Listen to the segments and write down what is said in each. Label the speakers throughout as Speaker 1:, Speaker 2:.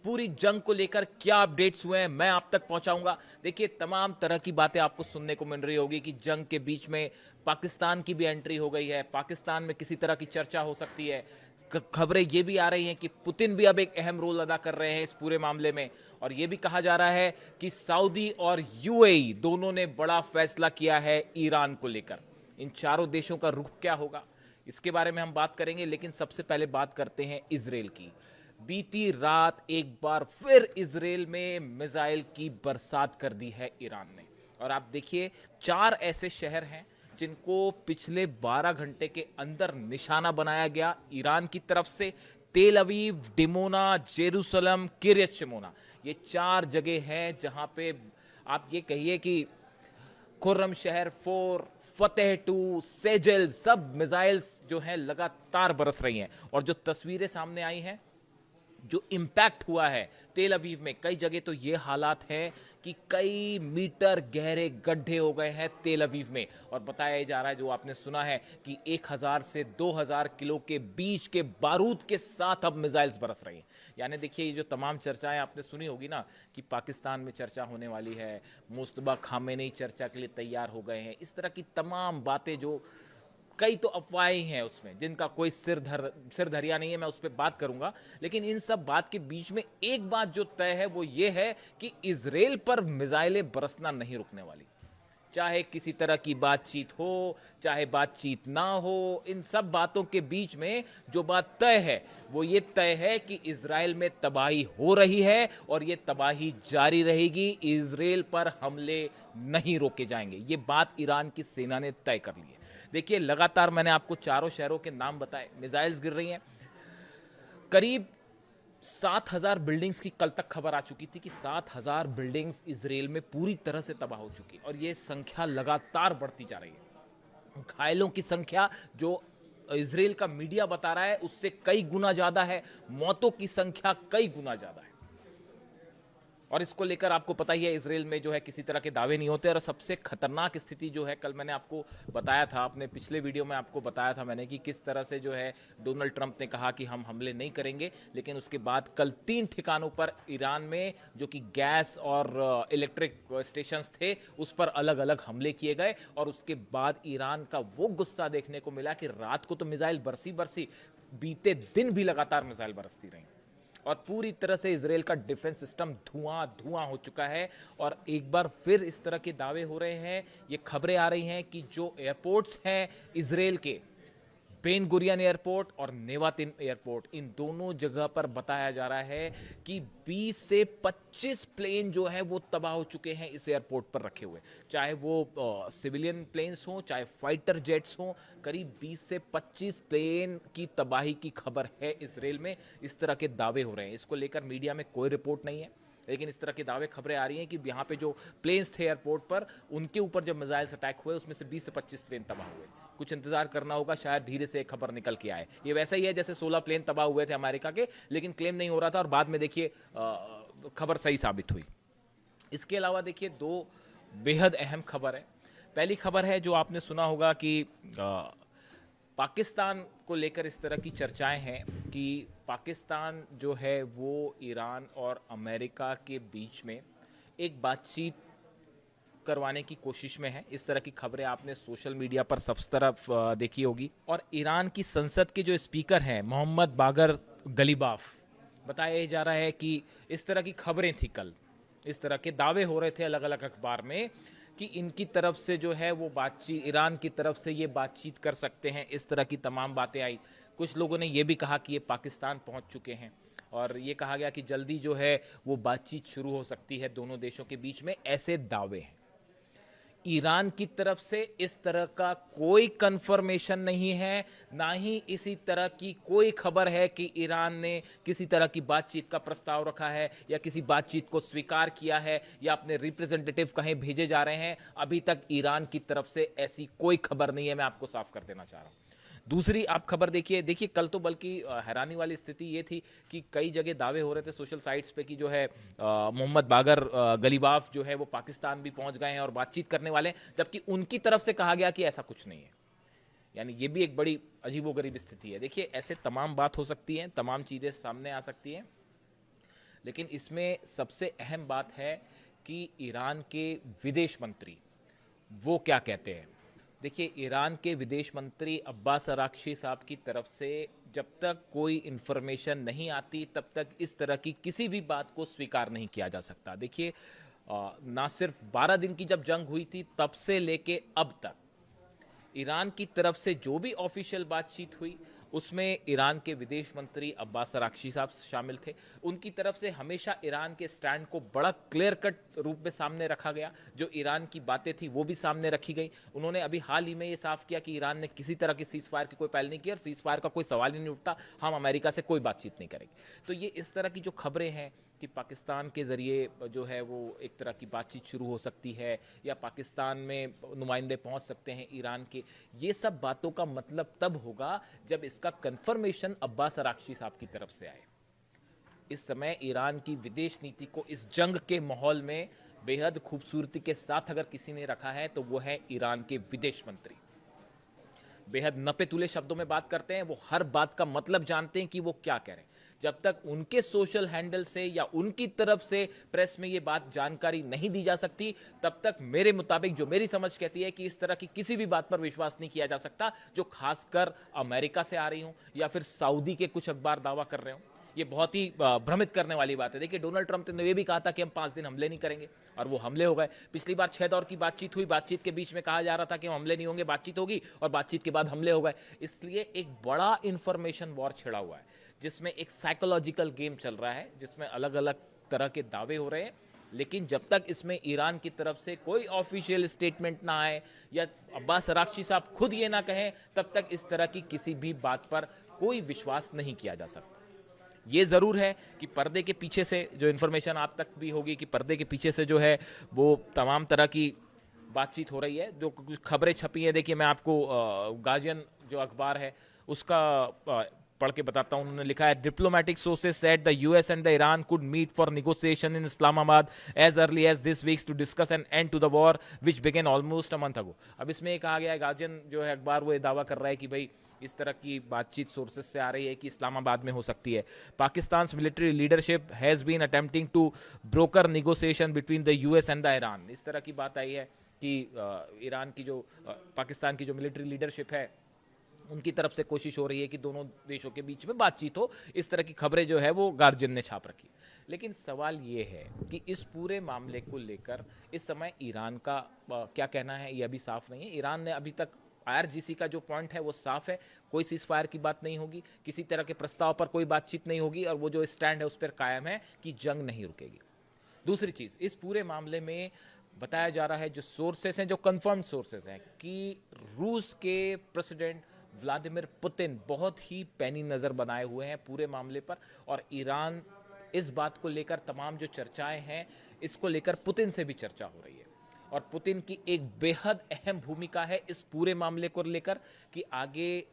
Speaker 1: पूरी जंग को लेकर क्या अपडेट्स हुए हैं मैं आप तक पहुंचाऊंगा। देखिए, तमाम तरह की बातें आपको सुनने को मिल रही होगी कि जंग के बीच में पाकिस्तान की भी एंट्री हो गई है, पाकिस्तान में किसी तरह की चर्चा हो सकती है। खबरें ये भी आ रही हैं कि पुतिन भी अब एक अहम रोल अदा कर रहे हैं इस पूरे मामले में, और ये भी कहा जा रहा है कि सऊदी और यूएई दोनों ने बड़ा फैसला किया है ईरान को लेकर। इन चारों देशों का रुख क्या होगा, इसके बारे में हम बात करेंगे, लेकिन सबसे पहले बात करते हैं इजराइल की। बीती रात एक बार फिर इजराइल में मिसाइल की बरसात कर दी है ईरान ने। और आप देखिए, 4 ऐसे शहर हैं जिनको पिछले 12 घंटे के अंदर निशाना बनाया गया ईरान की तरफ से। तेल अवीव, डिमोना, जेरूसलम, किरियत शिमोना, ये 4 जगह हैं जहां पे आप ये कहिए कि खुर्रम शहर 4, फतेह 2, सेजल, सब मिसाइल्स जो हैं लगातार बरस रही हैं। और जो तस्वीरें सामने आई हैं, जो इंपैक्ट हुआ है तेल अवीव में, कई जगह तो ये हालात हैं कि कई मीटर गहरे गड्ढे हो गए हैं तेल अवीव में। और बताया जा रहा है, जो आपने सुना है, कि 1000 से 2000 किलो के बीच के बारूद के साथ अब मिसाइल्स बरस रही हैं। यानी देखिए, ये जो तमाम चर्चाएं आपने सुनी होगी ना कि पाकिस्तान में चर्चा होने वाली है, मुस्तबा खामेनी चर्चा के लिए तैयार हो गए हैं, इस तरह की तमाम बातें, जो कई तो अफवाहें हैं उसमें जिनका कोई सिर धरिया नहीं है, मैं उस पर बात करूंगा। लेकिन इन सब बात के बीच में एक बात जो तय है वो ये है कि इजराइल पर मिसाइलें बरसना नहीं रुकने वाली। चाहे किसी तरह की बातचीत हो, चाहे बातचीत ना हो, इन सब बातों के बीच में जो बात तय है वो ये तय है कि इजराइल में तबाही हो रही है और ये तबाही जारी रहेगी। इजराइल पर हमले नहीं रोके जाएंगे, ये बात ईरान की सेना ने तय कर ली है। देखिए, लगातार मैंने आपको चारों शहरों के नाम बताए, मिसाइल्स गिर रही हैं। करीब 7000 बिल्डिंग्स की कल तक खबर आ चुकी थी कि 7000 बिल्डिंग्स इजराइल में पूरी तरह से तबाह हो चुकी, और ये संख्या लगातार बढ़ती जा रही है। घायलों की संख्या, जो इजराइल का मीडिया बता रहा है, उससे कई गुना ज्यादा है। मौतों की संख्या कई गुना ज्यादा है। और इसको लेकर आपको पता ही है, इजराइल में जो है किसी तरह के दावे नहीं होते। और सबसे खतरनाक स्थिति जो है, कल मैंने आपको बताया था, अपने पिछले वीडियो में आपको बताया था मैंने, कि किस तरह से जो है डोनाल्ड ट्रंप ने कहा कि हम हमले नहीं करेंगे, लेकिन उसके बाद कल 3 ठिकानों पर ईरान में, जो कि गैस और इलेक्ट्रिक स्टेशंस थे, उस पर अलग अलग हमले किए गए। और उसके बाद ईरान का वो गुस्सा देखने को मिला कि रात को तो मिसाइल बरसी बरसी, बीते दिन भी लगातार मिसाइल बरसती रही, और पूरी तरह से इजराइल का डिफेंस सिस्टम धुआं धुआं हो चुका है। और एक बार फिर इस तरह के दावे हो रहे हैं, ये खबरें आ रही हैं कि जो एयरपोर्ट्स हैं इजराइल के, बेन गुरियन एयरपोर्ट और नेवातिन एयरपोर्ट, इन दोनों जगह पर बताया जा रहा है कि 20 से 25 प्लेन जो है वो तबाह हो चुके हैं इस एयरपोर्ट पर रखे हुए, चाहे वो सिविलियन प्लेन्स हों, चाहे फाइटर जेट्स हों। करीब 20 से 25 प्लेन की तबाही की खबर है इजराइल में। इस तरह के दावे हो रहे हैं, इसको लेकर मीडिया में कोई रिपोर्ट नहीं है, लेकिन इस तरह के दावे, खबरें आ रही हैं कि यहाँ पे जो प्लेन्स थे एयरपोर्ट पर, उनके ऊपर जब मिसाइल्स अटैक हुए, उसमें से 20 से 25 प्लेन तबाह हुए। कुछ इंतजार करना होगा, शायद धीरे से एक खबर निकल के आए। ये वैसा ही है जैसे 16 प्लेन तबाह हुए थे अमेरिका के, लेकिन क्लेम नहीं हो रहा था, और बाद में देखिए खबर सही साबित हुई। इसके अलावा देखिए, 2 बेहद अहम खबर है। पहली खबर है, जो आपने सुना होगा कि पाकिस्तान को लेकर इस तरह की चर्चाएं हैं कि पाकिस्तान जो है वो ईरान और अमेरिका के बीच में एक बातचीत करवाने की कोशिश में है। इस तरह की खबरें आपने सोशल मीडिया पर सब तरफ देखी होगी। और ईरान की संसद के जो स्पीकर हैं मोहम्मद बागर गलीबाफ, बताया जा रहा है कि इस तरह की खबरें थी कल, इस तरह के दावे हो रहे थे अलग अलग अखबार में कि इनकी तरफ से जो है वो बातचीत, ईरान की तरफ से ये बातचीत कर सकते हैं। इस तरह की तमाम बातें आई। कुछ लोगों ने ये भी कहा कि ये पाकिस्तान पहुंच चुके हैं, और ये कहा गया कि जल्दी जो है वो बातचीत शुरू हो सकती है दोनों देशों के बीच में। ऐसे दावे हैं। ईरान की तरफ से इस तरह का कोई कंफर्मेशन नहीं है, ना ही इसी तरह की कोई खबर है कि ईरान ने किसी तरह की बातचीत का प्रस्ताव रखा है या किसी बातचीत को स्वीकार किया है या अपने रिप्रेजेंटेटिव कहीं भेजे जा रहे हैं। अभी तक ईरान की तरफ से ऐसी कोई खबर नहीं है, मैं आपको साफ कर देना चाह रहा हूं। दूसरी आप खबर देखिए, कल तो बल्कि हैरानी वाली स्थिति ये थी कि कई जगह दावे हो रहे थे सोशल साइट्स पे कि जो है मोहम्मद बागर गलीबाफ जो है वो पाकिस्तान भी पहुंच गए हैं और बातचीत करने वाले हैं, जबकि उनकी तरफ से कहा गया कि ऐसा कुछ नहीं है। यानी ये भी एक बड़ी अजीबोगरीब स्थिति है। देखिए, ऐसे तमाम बात हो सकती है, तमाम चीज़ें सामने आ सकती हैं, लेकिन इसमें सबसे अहम बात है कि ईरान के विदेश मंत्री वो क्या कहते हैं। देखिए, ईरान के विदेश मंत्री अब्बास अराक्ची साहब की तरफ से जब तक कोई इन्फॉर्मेशन नहीं आती तब तक इस तरह की किसी भी बात को स्वीकार नहीं किया जा सकता। देखिए, ना सिर्फ 12 दिन की जब जंग हुई थी तब से लेके अब तक ईरान की तरफ से जो भी ऑफिशियल बातचीत हुई उसमें ईरान के विदेश मंत्री अब्बास अराक्ची साहब शामिल थे। उनकी तरफ से हमेशा ईरान के स्टैंड को बड़ा क्लियर कट रूप में सामने रखा गया। जो ईरान की बातें थी वो भी सामने रखी गई। उन्होंने अभी हाल ही में ये साफ किया कि ईरान ने किसी तरह की सीज फायर की कोई पहल नहीं की और सीज फायर का कोई सवाल ही नहीं उठता, हम अमेरिका से कोई बातचीत नहीं करेंगे। तो ये इस तरह की जो खबरें हैं कि पाकिस्तान के ज़रिए जो है वो एक तरह की बातचीत शुरू हो सकती है या पाकिस्तान में नुमाइंदे पहुंच सकते हैं ईरान के, ये सब बातों का मतलब तब होगा जब इसका कंफर्मेशन अब्बास अराक्ची साहब की तरफ से आए। इस समय ईरान की विदेश नीति को इस जंग के माहौल में बेहद खूबसूरती के साथ अगर किसी ने रखा है तो वो है ईरान के विदेश मंत्री। बेहद नपे तुले शब्दों में बात करते हैं, वो हर बात का मतलब जानते हैं कि वो क्या कह रहे हैं। जब तक उनके सोशल हैंडल से या उनकी तरफ से प्रेस में ये बात जानकारी नहीं दी जा सकती तब तक मेरे मुताबिक जो मेरी समझ कहती है कि इस तरह की किसी भी बात पर विश्वास नहीं किया जा सकता जो खासकर अमेरिका से आ रही हो या फिर सऊदी के कुछ अखबार दावा कर रहे हो। ये बहुत ही भ्रमित करने वाली बात है। देखिए, डोनाल्ड ट्रंप ने ये भी कहा था कि हम 5 दिन हमले नहीं करेंगे और वो हमले हो गए। पिछली बार 6 दौर की बातचीत हुई, बातचीत के बीच में कहा जा रहा था कि हम हमले नहीं होंगे, बातचीत होगी और बातचीत के बाद हमले हो गए। इसलिए एक बड़ा इंफॉर्मेशन वॉर छिड़ा हुआ है जिसमें एक साइकोलॉजिकल गेम चल रहा है, जिसमें अलग अलग तरह के दावे हो रहे हैं। लेकिन जब तक इसमें ईरान की तरफ से कोई ऑफिशियल स्टेटमेंट ना आए या अब्बास अराक्ची साहब खुद ये ना कहें तब तक इस तरह की किसी भी बात पर कोई विश्वास नहीं किया जा सकता। ये ज़रूर है कि पर्दे के पीछे से जो इन्फॉर्मेशन आप तक भी होगी कि पर्दे के पीछे से जो है वो तमाम तरह की बातचीत हो रही है, जो कुछ खबरें छपी हैं। देखिए, मैं आपको गार्जियन जो अखबार है उसका पढ़ के बताता हूं। उन्होंने लिखा है, diplomatic sources said the US and the Iran could meet for negotiation in Islamabad as early as this weeks to discuss an end to the war which began almost a month ago. अब इसमें ये कहा गया है, guardian जो है अखबार वो ये दावा कर रहा है कि भाई इस तरह की बातचीत सोर्सेज से आ रही है कि इस्लामाबाद में हो सकती है। Pakistan military leadership has been attempting to broker negotiation between the US and the Iran. इस तरह की बात आई है कि ईरान की जो पाकिस्तान की जो मिलिट्री लीडरशिप है उनकी तरफ से कोशिश हो रही है कि दोनों देशों के बीच में बातचीत हो। इस तरह की खबरें जो है वो गार्जियन ने छाप रखी। लेकिन सवाल ये है कि इस पूरे मामले को लेकर इस समय ईरान का क्या कहना है ये अभी साफ नहीं है। ईरान ने अभी तक IRGC का जो पॉइंट है वो साफ है, कोई सीज फायर की बात नहीं होगी, किसी तरह के प्रस्ताव पर कोई बातचीत नहीं होगी और वो जो स्टैंड है उस पर कायम है कि जंग नहीं रुकेगी। दूसरी चीज, इस पूरे मामले में बताया जा रहा है, जो सोर्सेस हैं, जो कंफर्म सोर्सेस हैं, कि रूस के प्रेसिडेंट व्लादिमीर पुतिन बहुत ही पैनी नज़र बनाए हुए हैं पूरे मामले पर और ईरान इस बात को लेकर तमाम जो चर्चाएं हैं इसको लेकर पुतिन से भी चर्चा हो रही है और पुतिन की एक बेहद अहम भूमिका है इस पूरे मामले को लेकर कि आगे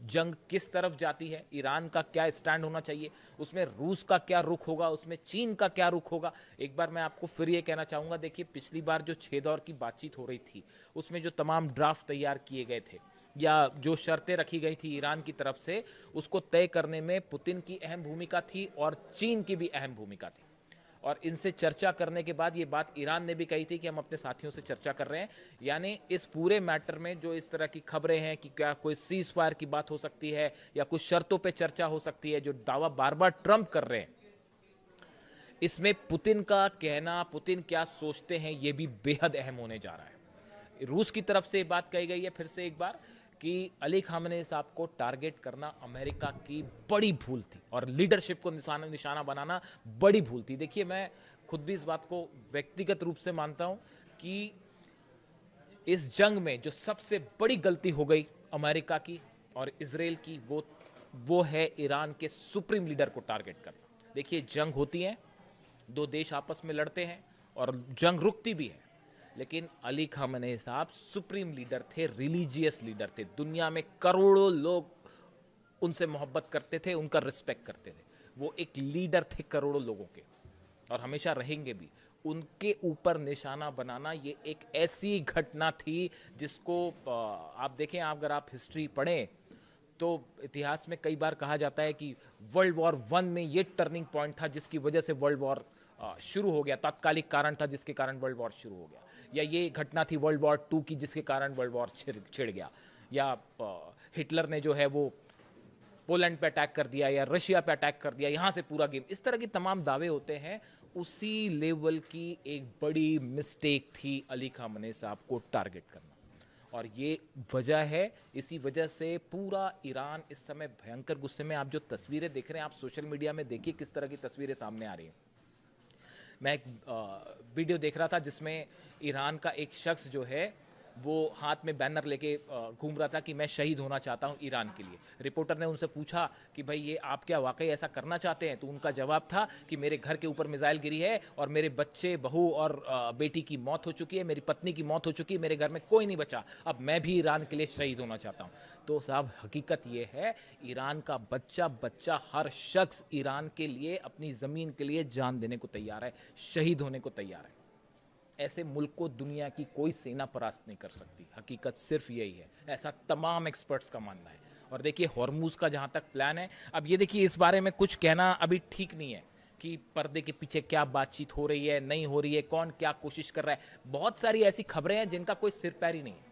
Speaker 1: जंग किस तरफ जाती है, ईरान का क्या स्टैंड होना चाहिए, उसमें रूस का क्या रुख होगा, उसमें चीन का क्या रुख होगा। एक बार मैं आपको फिर ये कहना चाहूँगा, देखिए पिछली बार जो 6 दौर की बातचीत हो रही थी उसमें जो तमाम ड्राफ्ट तैयार किए गए थे या जो शर्तें रखी गई थी ईरान की तरफ से उसको तय करने में पुतिन की अहम भूमिका थी और चीन की भी अहम भूमिका थी। और इनसे चर्चा करने के बाद ये बात ईरान ने भी कही थी कि हम अपने साथियों से चर्चा कर रहे हैं। यानी इस पूरे मैटर में जो इस तरह की खबरें हैं कि क्या कोई सीज फायर की बात हो सकती है या कुछ शर्तों पे चर्चा हो सकती है, जो दावा बार बार ट्रंप कर रहे हैं, इसमें पुतिन का कहना, पुतिन क्या सोचते हैं, ये भी बेहद अहम होने जा रहा है। रूस की तरफ से बात कही गई है फिर से एक बार कि अली खामनेई साहब को टारगेट करना अमेरिका की बड़ी भूल थी और लीडरशिप को निशाना बनाना बड़ी भूल थी। देखिए, मैं खुद भी इस बात को व्यक्तिगत रूप से मानता हूं कि इस जंग में जो सबसे बड़ी गलती हो गई अमेरिका की और इजराइल की वो है ईरान के सुप्रीम लीडर को टारगेट करना। देखिए, जंग होती है, दो देश आपस में लड़ते हैं और जंग रुकती भी है, लेकिन अली खामनेई साहब सुप्रीम लीडर थे, रिलीजियस लीडर थे। दुनिया में करोड़ों लोग उनसे मोहब्बत करते थे, उनका रिस्पेक्ट करते थे। वो एक लीडर थे करोड़ों लोगों के और हमेशा रहेंगे भी। उनके ऊपर निशाना बनाना ये एक ऐसी घटना थी जिसको आप देखें, अगर आप हिस्ट्री पढ़ें तो इतिहास में कई बार कहा जाता है कि वर्ल्ड वॉर वन में ये टर्निंग पॉइंट था जिसकी वजह से वर्ल्ड वॉर शुरू हो गया, तात्कालिक कारण था जिसके कारण वर्ल्ड वॉर शुरू हो गया, या ये घटना थी वर्ल्ड वॉर टू की जिसके कारण वर्ल्ड वॉर छिड़ गया, या हिटलर ने जो है वो पोलैंड पे अटैक कर दिया या रशिया पे अटैक कर दिया, यहाँ से पूरा गेम, इस तरह की तमाम दावे होते हैं। उसी लेवल की एक बड़ी मिस्टेक थी अली खामनेई साहब को टारगेट करना, और ये वजह है। इसी वजह से पूरा ईरान इस समय भयंकर गुस्से में। आप जो तस्वीरें देख रहे हैं, आप सोशल मीडिया में देखिए किस तरह की तस्वीरें सामने आ रही हैं। मैं एक वीडियो देख रहा था जिसमें ईरान का एक शख्स जो है वो हाथ में बैनर लेके घूम रहा था कि मैं शहीद होना चाहता हूं ईरान के लिए। रिपोर्टर ने उनसे पूछा कि भाई ये आप क्या वाकई ऐसा करना चाहते हैं? तो उनका जवाब था कि मेरे घर के ऊपर मिसाइल गिरी है और मेरे बच्चे, बहू और बेटी की मौत हो चुकी है, मेरी पत्नी की मौत हो चुकी है, मेरे घर में कोई नहीं बचा, अब मैं भी ईरान के लिए शहीद होना चाहता हूँ। तो साहब हकीकत ये है, ईरान का बच्चा बच्चा हर शख्स ईरान के लिए, अपनी ज़मीन के लिए जान देने को तैयार है, शहीद होने को तैयार है। ऐसे मुल्क को दुनिया की कोई सेना परास्त नहीं कर सकती। हकीकत सिर्फ यही है, ऐसा तमाम एक्सपर्ट्स का मानना है। और देखिए हॉर्मूज का जहाँ तक प्लान है, अब ये देखिए इस बारे में कुछ कहना अभी ठीक नहीं है कि पर्दे के पीछे क्या बातचीत हो रही है, नहीं हो रही है, कौन क्या कोशिश कर रहा है। बहुत सारी ऐसी खबरें हैं जिनका कोई सिर पैर ही नहीं है।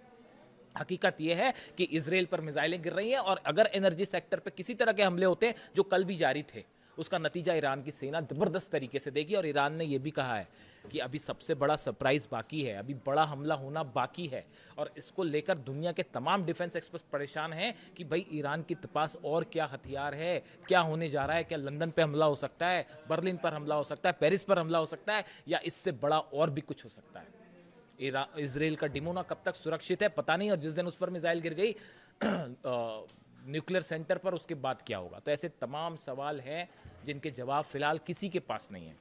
Speaker 1: हकीकत यह है कि इजराइल पर मिसाइलें गिर रही हैं, और अगर एनर्जी सेक्टर पर किसी तरह के हमले होते हैं जो कल भी जारी थे, उसका नतीजा ईरान की सेना जबरदस्त तरीके से देगी। और ईरान ने यह भी कहा है कि अभी सबसे बड़ा सरप्राइज बाकी है, अभी बड़ा हमला होना बाकी है, और इसको लेकर दुनिया के तमाम डिफेंस एक्सपर्ट परेशान हैं कि भाई ईरान के पास और क्या हथियार है, क्या होने जा रहा है, क्या लंदन पे हमला हो सकता है, बर्लिन पर हमला हो सकता है, पेरिस पर हमला हो सकता है, या इससे बड़ा और भी कुछ हो सकता है। इजराइल का डिमोना कब तक सुरक्षित है पता नहीं, और जिस दिन उस पर मिसाइल गिर गई न्यूक्लियर सेंटर पर, उसके बाद क्या होगा। तो ऐसे तमाम सवाल हैं जिनके जवाब फिलहाल किसी के पास नहीं है।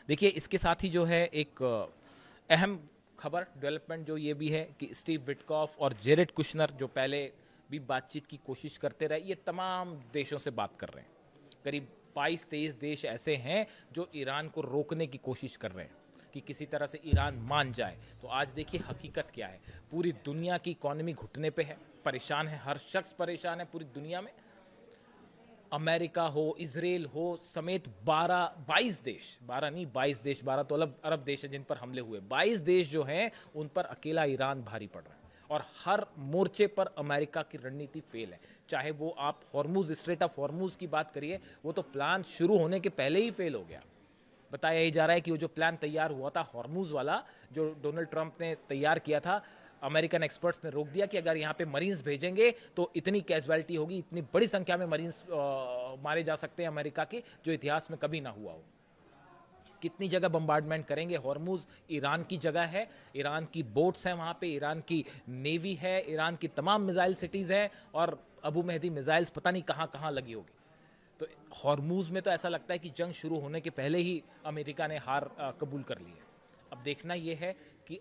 Speaker 1: देखिए इसके साथ ही जो है एक अहम खबर डेवलपमेंट जो ये भी है कि स्टीव विटकॉफ और जेरेड कुशनर जो पहले भी बातचीत की कोशिश करते रहे, ये तमाम देशों से बात कर रहे हैं। करीब 22-23 देश ऐसे हैं जो ईरान को रोकने की कोशिश कर रहे हैं कि किसी तरह से ईरान मान जाए। तो आज देखिए हकीकत क्या है, पूरी दुनिया की इकोनॉमी घुटने पे है, परेशान है, हर शख्स परेशान है पूरी दुनिया में। अमेरिका हो, इजराइल हो समेत 22 देश, 12 नहीं 22 देश, 12 तो अरब देश है जिन पर हमले हुए, 22 देश जो हैं उन पर अकेला ईरान भारी पड़ रहा है। और हर मोर्चे पर अमेरिका की रणनीति फेल है। चाहे वो आप हॉर्मूज, स्ट्रेट ऑफ हॉर्मूज की बात करिए, वो तो प्लान शुरू होने के पहले ही फेल हो गया। बताया ही जा रहा है कि वो जो प्लान तैयार हुआ था हॉर्मूज वाला, जो डोनाल्ड ट्रंप ने तैयार किया था, अमेरिकन एक्सपर्ट्स ने रोक दिया कि अगर यहाँ पे मरीन्स भेजेंगे तो इतनी कैजुअलिटी होगी, इतनी बड़ी संख्या में मरीन्स मारे जा सकते हैं अमेरिका के, जो इतिहास में कभी ना हुआ हो। कितनी जगह बम्बार्डमेंट करेंगे? हॉर्मूज ईरान की जगह है, ईरान की बोट्स हैं वहाँ पे, ईरान की नेवी है, ईरान की तमाम मिसाइल सिटीज़ हैं, और अबू मेहदी मिसाइल्स पता नहीं कहाँ कहाँ लगी होगी। तो हॉर्मूज में तो ऐसा लगता है कि जंग शुरू होने के पहले ही अमेरिका ने हार कबूल कर ली है। अब देखना यह है कि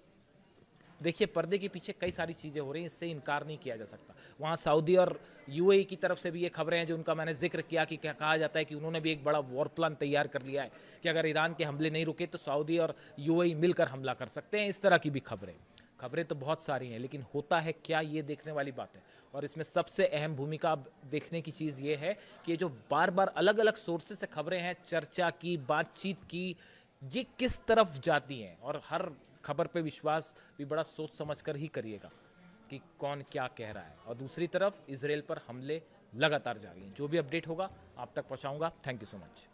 Speaker 1: देखिए पर्दे के पीछे कई सारी चीज़ें हो रही हैं, इससे इनकार नहीं किया जा सकता। वहाँ सऊदी और यूएई की तरफ से भी ये खबरें हैं जो उनका मैंने जिक्र किया कि क्या कहा जाता है कि उन्होंने भी एक बड़ा वॉर प्लान तैयार कर लिया है कि अगर ईरान के हमले नहीं रुके तो सऊदी और यूएई मिलकर हमला कर सकते हैं। इस तरह की भी खबरें तो बहुत सारी हैं, लेकिन होता है क्या, ये देखने वाली बात है। और इसमें सबसे अहम भूमिका अब देखने की चीज़ ये है कि ये जो बार बार अलग अलग सोर्सेज से खबरें हैं, चर्चा की, बातचीत की, ये किस तरफ जाती हैं। और हर खबर पे विश्वास भी बड़ा सोच समझ कर ही करिएगा कि कौन क्या कह रहा है। और दूसरी तरफ इजराइल पर हमले लगातार जारी हैं। जो भी अपडेट होगा आप तक पहुंचाऊंगा। Thank you so much.